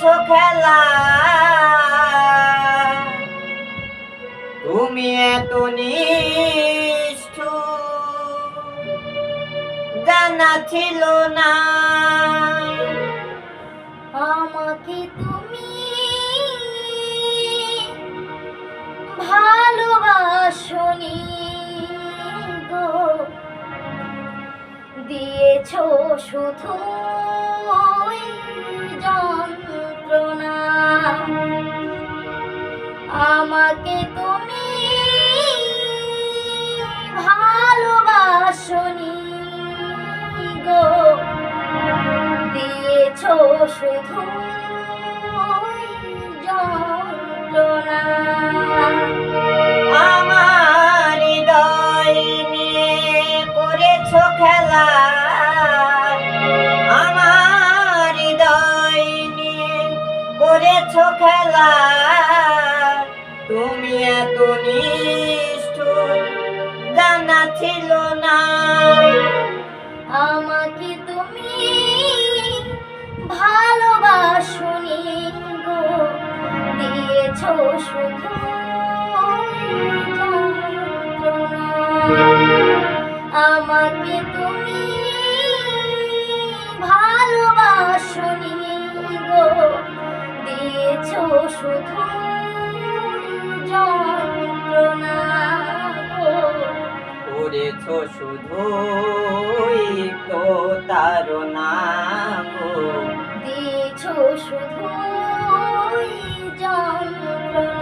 করেছো খেলা, তুমি এত নিষ্ঠুর জানা ছিল না। আমাকে তুমি ভালোবাসনি গো, দিয়েছো শুধু যন্ত্রণা। আমাকে তুমি ভালোবাসনি গো, দিয়েছো শুধু যন্ত্রণা। আমার হৃদয় নিয়ে করেছো খেলা, আমার হৃদয় নিয়ে করেছো খেলা, তুমি এত নিষ্ঠুর জানা ছিল না। আমাকে তুমি ভালোবাসনি গো, দিয়েছো শুধু যন্ত্রণা। আমাকে তুমি ভালোবাসনি গো, দিয়েছো শুধু যন্ত্রণা গো। করেছো শুধুই প্রতারণা গো, দিয়েছো শুধু যন্ত্রণা।